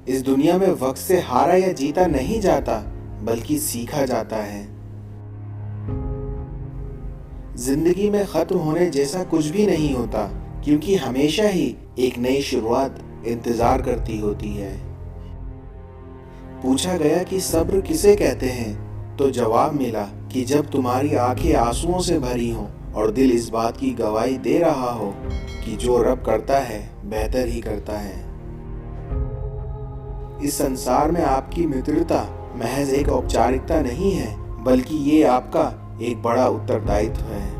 इस दुनिया में वक्त से हारा या जीता नहीं जाता, बल्कि सीखा जाता है। जिंदगी में खत्म होने जैसा कुछ भी नहीं होता, क्योंकि हमेशा ही एक नई शुरुआत इंतजार करती होती है। पूछा गया कि सब्र किसे कहते हैं, तो जवाब मिला कि जब तुम्हारी आंखें आंसुओं से भरी हों और दिल इस बात की गवाही दे रहा हो कि जो रब करता है बेहतर ही करता है। इस संसार में आपकी मित्रता महज एक औपचारिकता नहीं है, बल्कि ये आपका एक बड़ा उत्तरदायित्व है।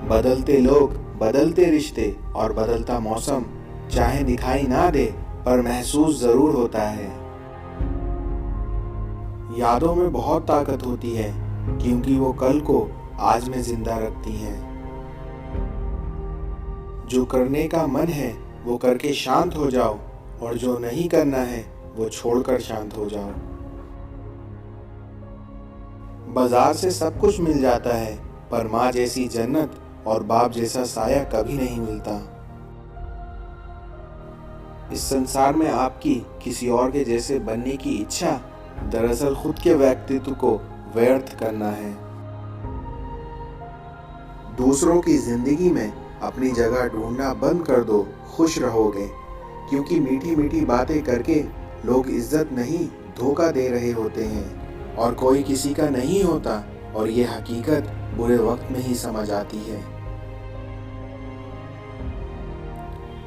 बदलते लोग, बदलते रिश्ते और बदलता मौसम चाहे दिखाई ना दे, पर महसूस जरूर होता है। यादों में बहुत ताकत होती है, क्योंकि वो कल को आज में जिंदा रखती हैं। जो करने का मन है वो करके शांत हो जाओ, और जो नहीं करना है वो छोड़कर शांत हो जाओ। बाजार से सब कुछ मिल जाता है, पर माँ जैसी जन्नत और बाप जैसा साया कभी नहीं मिलता। इस संसार में आपकी किसी और के जैसे बनने की इच्छा दरअसल खुद के व्यक्तित्व को व्यर्थ करना है। दूसरों की जिंदगी में अपनी जगह ढूंढना बंद कर दो, खुश रहोगे, क्योंकि मीठी मीठी बातें करके लोग इज्जत नहीं धोखा दे रहे होते हैं, और कोई किसी का नहीं होता, और ये हकीकत बुरे वक्त में ही समझ आती है।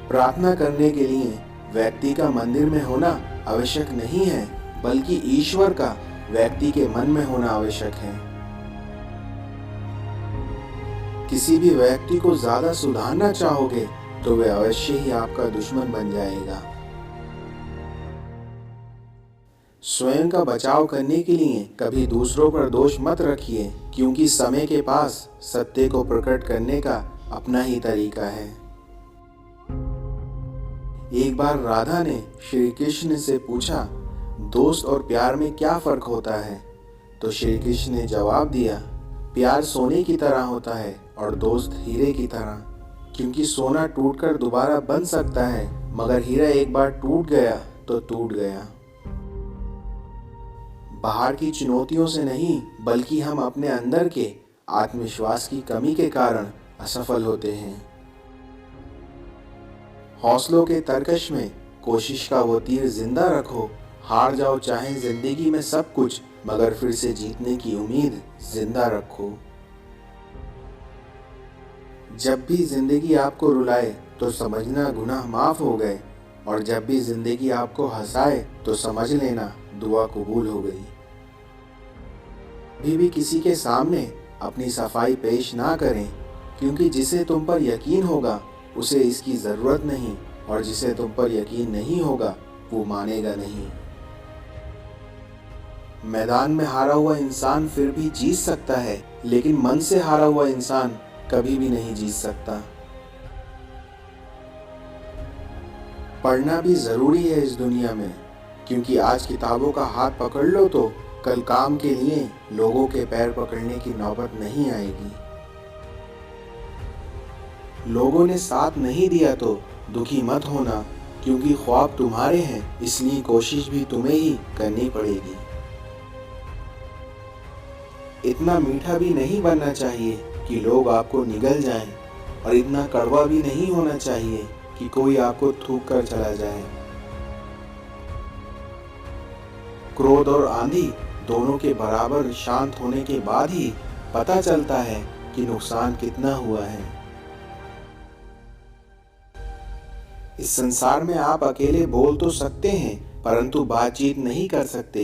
प्रार्थना करने के लिए व्यक्ति का मंदिर में होना आवश्यक नहीं है, बल्कि ईश्वर का व्यक्ति के मन में होना आवश्यक है। किसी भी व्यक्ति को ज्यादा सुधारना चाहोगे तो वह अवश्य ही आपका दुश्मन बन जाएगा। स्वयं का बचाव करने के लिए कभी दूसरों पर दोष मत रखिए, क्योंकि समय के पास सत्य को प्रकट करने का अपना ही तरीका है। एक बार राधा ने श्री कृष्ण से पूछा, दोस्त और प्यार में क्या फर्क होता है? तो श्री कृष्ण ने जवाब दिया, प्यार सोने की तरह होता है और दोस्त हीरे की तरह, क्योंकि सोना टूटकर दोबारा बन सकता है, मगर हीरा एक बार टूट गया तो टूट गया। बाहर की चुनौतियों से नहीं, बल्कि हम अपने अंदर के आत्मविश्वास की कमी के कारण असफल होते हैं। हौसलों के तरकश में कोशिश का वो तीर जिंदा रखो, हार जाओ चाहे जिंदगी में सब कुछ, मगर फिर से जीतने की उम्मीद जिंदा रखो। जब भी जिंदगी आपको रुलाए तो समझना गुनाह माफ हो गए, और जब भी जिंदगी आपको हंसाए तो समझ लेना दुआ कबूल हो गई। कभी भी किसी के सामने अपनी सफाई पेश ना करें, क्योंकि जिसे तुम पर यकीन होगा उसे इसकी जरूरत नहीं, और जिसे तुम पर यकीन नहीं होगा वो मानेगा नहीं। मैदान में हारा हुआ इंसान फिर भी जीत सकता है, लेकिन मन से हारा हुआ इंसान कभी भी नहीं जीत सकता। पढ़ना भी जरूरी है इस दुनिया में, क्योंकि आज किताबों का हाथ पकड़ लो तो कल काम के लिए लोगों के पैर पकड़ने की नौबत नहीं आएगी। लोगों ने साथ नहीं दिया तो दुखी मत होना, क्योंकि ख्वाब तुम्हारे हैं, इसलिए कोशिश भी तुम्हें ही करनी पड़ेगी। इतना मीठा भी नहीं बनना चाहिए कि लोग आपको निगल जाएं, और इतना कड़वा भी नहीं होना चाहिए कि कोई आपको थूक कर चला जाए। क्रोध और आंधी दोनों के बराबर शांत होने के बाद ही पता चलता है कि नुकसान कितना हुआ है। इस संसार में आप अकेले बोल तो सकते हैं, परंतु बातचीत नहीं कर सकते।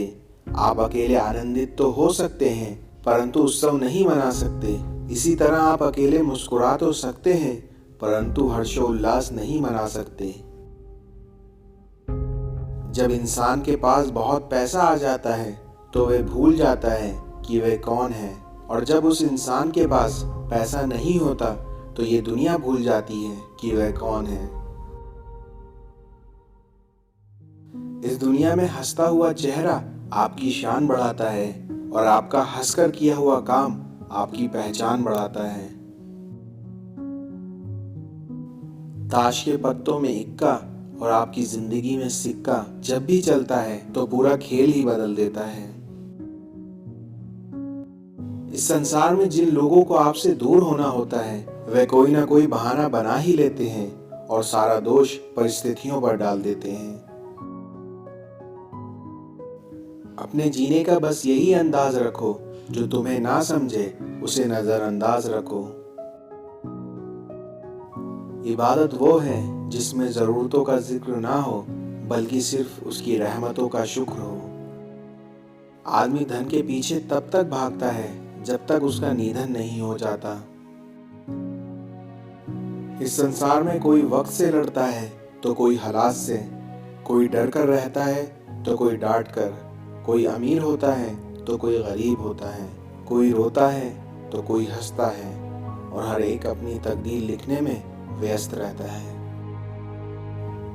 आप अकेले आनंदित तो हो सकते हैं, परंतु उत्सव नहीं मना सकते। इसी तरह आप अकेले मुस्कुरा तो सकते हैं, परंतु हर्षोल्लास नहीं मना सकते। जब इंसान के पास बहुत पैसा आ जाता है तो वह भूल जाता है कि वह कौन है, और जब उस इंसान के पास पैसा नहीं होता तो ये दुनिया भूल जाती है कि वह कौन है। इस दुनिया में हंसता हुआ चेहरा आपकी शान बढ़ाता है, और आपका हंसकर किया हुआ काम आपकी पहचान बढ़ाता है। ताश के पत्तों में इक्का और आपकी जिंदगी में सिक्का जब भी चलता है तो पूरा खेल ही बदल देता है। इस संसार में जिन लोगों को आपसे दूर होना होता है वे कोई ना कोई बहाना बना ही लेते हैं और सारा दोष परिस्थितियों पर डाल देते हैं। अपने जीने का बस यही अंदाज रखो, जो तुम्हें ना समझे उसे नजरअंदाज रखो। इबादत वो है जिसमें जरूरतों का जिक्र ना हो, बल्कि सिर्फ उसकी रहमतों का शुक्र हो। आदमी धन के पीछे तब तक भागता है जब तक उसका निधन नहीं हो जाता। इस संसार में कोई वक्त से लड़ता है तो कोई हालात से, कोई डर कर रहता है तो कोई डांट कर, कोई अमीर होता है तो कोई गरीब होता है, कोई रोता है तो कोई हंसता है, और हर एक अपनी तकदीर लिखने में व्यस्त रहता है।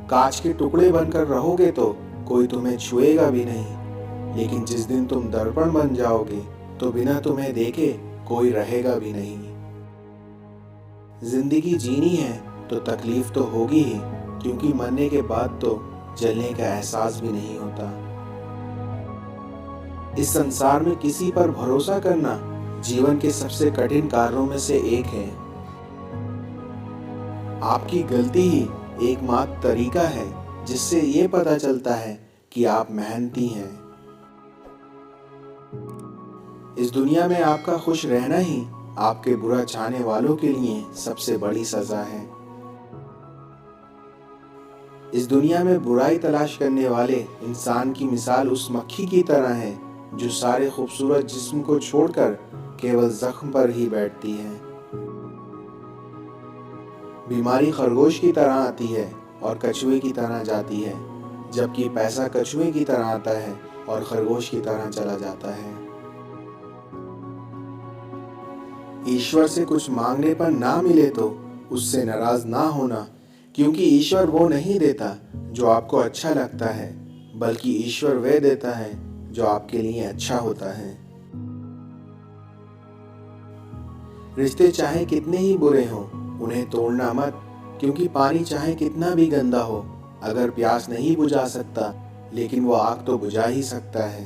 कांच के टुकड़े बनकर रहोगे तो कोई तुम्हें छुएगा भी नहीं, लेकिन जिस दिन तुम दर्पण बन जाओगे तो बिना तुम्हें देखे कोई रहेगा भी नहीं। जिंदगी जीनी है तो तकलीफ तो होगी ही, क्योंकि मरने के बाद तो जलने का एहसास भी नहीं होता। इस संसार में किसी पर भरोसा करना जीवन के सबसे कठिन कार्यों में से एक है। आपकी गलती ही एकमात्र तरीका है जिससे ये पता चलता है कि आप मेहनती हैं। इस दुनिया में आपका खुश रहना ही आपके बुरा चाहने वालों के लिए सबसे बड़ी सजा है। इस दुनिया में बुराई तलाश करने वाले इंसान की मिसाल उस मक्खी की तरह है जो सारे खूबसूरत जिस्म को छोड़कर केवल जख्म पर ही बैठती है। बीमारी खरगोश की तरह आती है और कछुए की तरह जाती है, जबकि पैसा कछुए की तरह आता है और खरगोश की तरह चला जाता है। ईश्वर से कुछ मांगने पर ना मिले तो उससे नाराज ना होना, क्योंकि ईश्वर वो नहीं देता जो आपको अच्छा लगता है, बल्कि ईश्वर वह देता है जो आपके लिए अच्छा होता है। रिश्ते चाहे कितने ही बुरे हों, उन्हें तोड़ना मत, क्योंकि पानी चाहे कितना भी गंदा हो, अगर प्यास नहीं बुझा सकता लेकिन वो आग तो बुझा ही सकता है।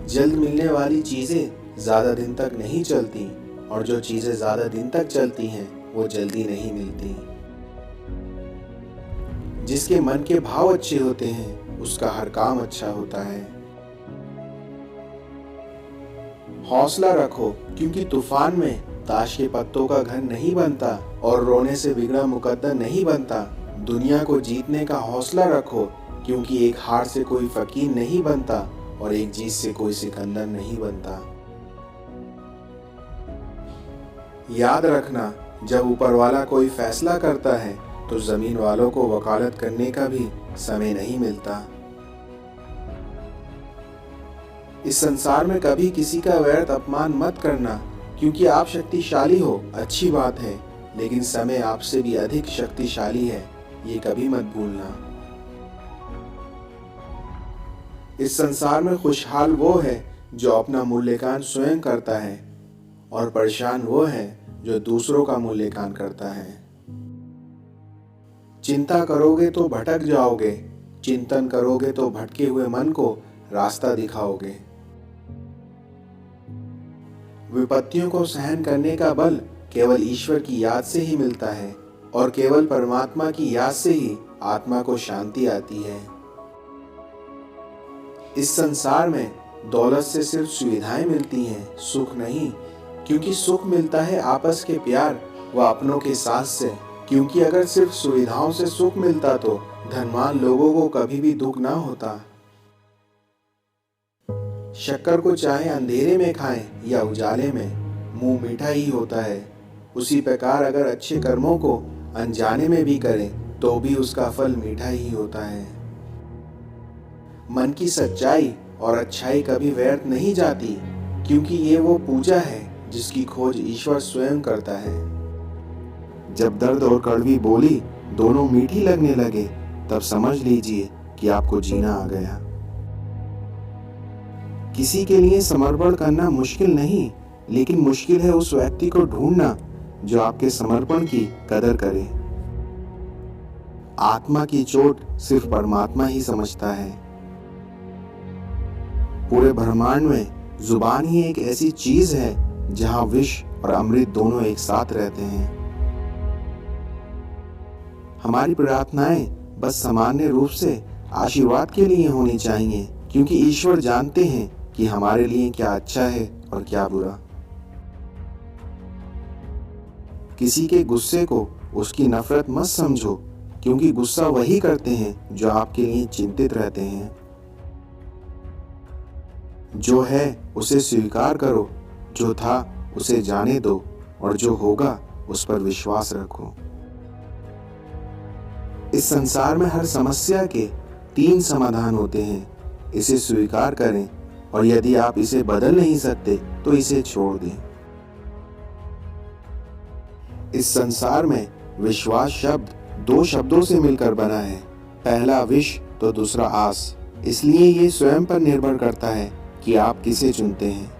जल्द मिलने वाली चीजें ज्यादा दिन तक नहीं चलती, और जो चीजें ज्यादा दिन तक चलती हैं वो जल्दी नहीं मिलती। जिसके मन के भाव अच्छे होते हैं उसका हर काम अच्छा होता है। हौसला रखो, क्योंकि तूफान में ताश के पत्तों का घर नहीं बनता और रोने से बिगड़ा मुकद्दर नहीं बनता। दुनिया को जीतने का हौसला रखो, क्योंकि एक हार से कोई फकीर नहीं बनता और एक जीत से कोई सिकंदर नहीं बनता। याद रखना, जब ऊपर वाला कोई फैसला करता है तो जमीन वालों को वकालत करने का भी समय नहीं मिलता। इस संसार में कभी किसी का व्यर्थ अपमान मत करना, क्योंकि आप शक्तिशाली हो अच्छी बात है, लेकिन समय आपसे भी अधिक शक्तिशाली है, ये कभी मत भूलना। इस संसार में खुशहाल वो है जो अपना मूल्यांकन स्वयं करता है, और परेशान वो है जो दूसरों का मूल्यांकन करता है। चिंता करोगे तो भटक जाओगे, चिंतन करोगे तो भटके हुए मन को रास्ता दिखाओगे। विपत्तियों को सहन करने का बल केवल ईश्वर की याद से ही मिलता है, और केवल परमात्मा की याद से ही आत्मा को शांति आती है। इस संसार में दौलत से सिर्फ सुविधाएं मिलती हैं, सुख नहीं, क्योंकि सुख मिलता है आपस के प्यार व अपनों के साथ से। क्योंकि अगर सिर्फ सुविधाओं से सुख मिलता तो धनवान लोगों को कभी भी दुख ना होता। शक्कर को चाहे अंधेरे में खाएं या उजाले में, मुंह मीठा ही होता है। उसी प्रकार अगर अच्छे कर्मों को अनजाने में भी करें तो भी उसका फल मीठा ही होता है। मन की सच्चाई और अच्छाई कभी व्यर्थ नहीं जाती, क्योंकि ये वो पूजा है जिसकी खोज ईश्वर स्वयं करता है। जब दर्द और कड़वी बोली दोनों मीठी लगने लगे, तब समझ लीजिए कि आपको जीना आ गया। किसी के लिए समर्पण करना मुश्किल नहीं, लेकिन मुश्किल है उस व्यक्ति को ढूंढना जो आपके समर्पण की कदर करे। आत्मा की चोट सिर्फ परमात्मा ही समझता है। पूरे ब्रह्मांड में जुबान ही एक ऐसी चीज है जहां विष और अमृत दोनों एक साथ रहते हैं। हमारी प्रार्थनाएं बस सामान्य रूप से आशीर्वाद के लिए होनी चाहिए, क्योंकि ईश्वर जानते हैं कि हमारे लिए क्या अच्छा है और क्या बुरा। किसी के गुस्से को उसकी नफरत मत समझो, क्योंकि गुस्सा वही करते हैं जो आपके लिए चिंतित रहते हैं। जो है उसे स्वीकार करो, जो था उसे जाने दो, और जो होगा उस पर विश्वास रखो। इस संसार में हर समस्या के 3 समाधान होते हैं। इसे स्वीकार करें, और यदि आप इसे बदल नहीं सकते तो इसे छोड़ दें। इस संसार में विश्वास शब्द 2 शब्दों से मिलकर बना है, पहला विश तो दूसरा आस। इसलिए ये स्वयं पर निर्भर करता है कि आप किसे चुनते हैं।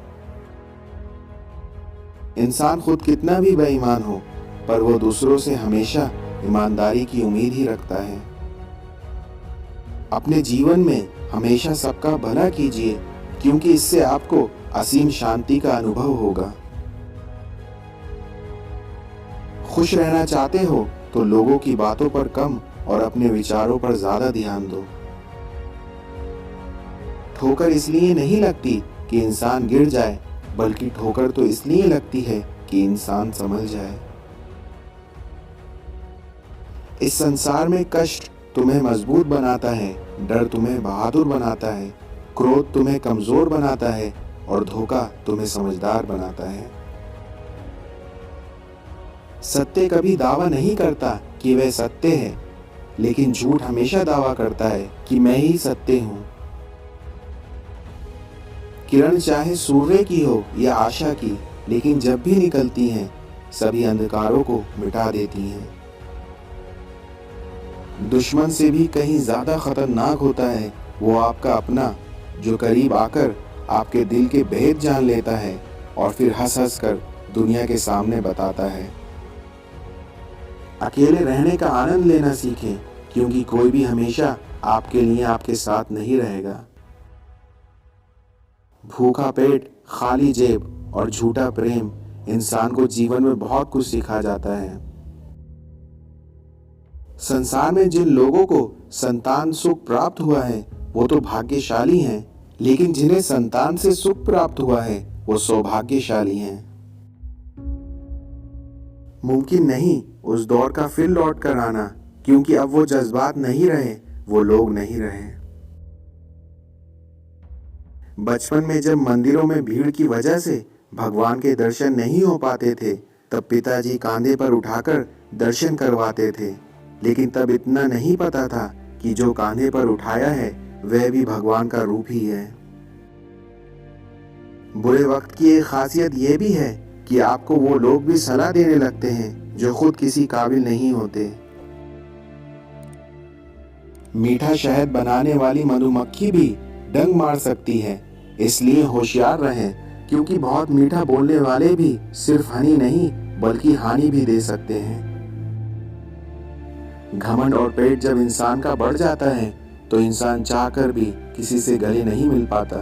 इंसान खुद कितना भी बेईमान हो, पर वो दूसरों से हमेशा ईमानदारी की उम्मीद ही रखता है। अपने जीवन में हमेशा सबका भला कीजिए, क्योंकि इससे आपको असीम शांति का अनुभव होगा। खुश रहना चाहते हो तो लोगों की बातों पर कम और अपने विचारों पर ज्यादा ध्यान दो। ठोकर इसलिए नहीं लगती कि इंसान गिर जाए, बल्कि ठोकर तो इसलिए लगती है कि इंसान संभल जाए। इस संसार में कष्ट तुम्हें मजबूत बनाता है, डर तुम्हें बहादुर बनाता है, क्रोध तुम्हें कमजोर बनाता है, और धोखा तुम्हें समझदार बनाता है। सत्य कभी दावा नहीं करता कि वह सत्य है, लेकिन झूठ हमेशा दावा करता है कि मैं ही सत्य हूं। किरण चाहे सूर्य की हो या आशा की, लेकिन जब भी निकलती हैं, सभी अंधकारों को मिटा देती हैं। दुश्मन से भी कहीं ज्यादा खतरनाक होता है वो आपका अपना, जो करीब आकर आपके दिल के भेद जान लेता है और फिर हंस हंस कर दुनिया के सामने बताता है। अकेले रहने का आनंद लेना सीखें, क्योंकि कोई भी हमेशा आपके लिए आपके साथ नहीं रहेगा। भूखा पेट, खाली जेब और झूठा प्रेम इंसान को जीवन में बहुत कुछ सिखा जाता है। संसार में जिन लोगों को संतान सुख प्राप्त हुआ है वो तो भाग्यशाली हैं, लेकिन जिन्हें संतान से सुख प्राप्त हुआ है वो सौभाग्यशाली हैं। मुमकिन नहीं उस दौर का फिर लौट कर आना, क्योंकि अब वो जज्बात नहीं रहे, वो लोग नहीं रहे। बचपन में जब मंदिरों में भीड़ की वजह से भगवान के दर्शन नहीं हो पाते थे, तब पिताजी कांधे पर उठाकर दर्शन करवाते थे, लेकिन तब इतना नहीं पता था कि जो कांधे पर उठाया है वह भी भगवान का रूप ही है। बुरे वक्त की एक खासियत यह भी है कि आपको वो लोग भी सलाह देने लगते हैं जो खुद किसी काबिल नहीं होते। मीठा शहद बनाने वाली मधुमक्खी भी डंक मार सकती है, इसलिए होशियार रहें, क्योंकि बहुत मीठा बोलने वाले भी सिर्फ हनी नहीं बल्कि हानि भी दे सकते हैं। घमंड और पेट जब इंसान का बढ़ जाता है तो इंसान चाहकर भी किसी से गले नहीं मिल पाता।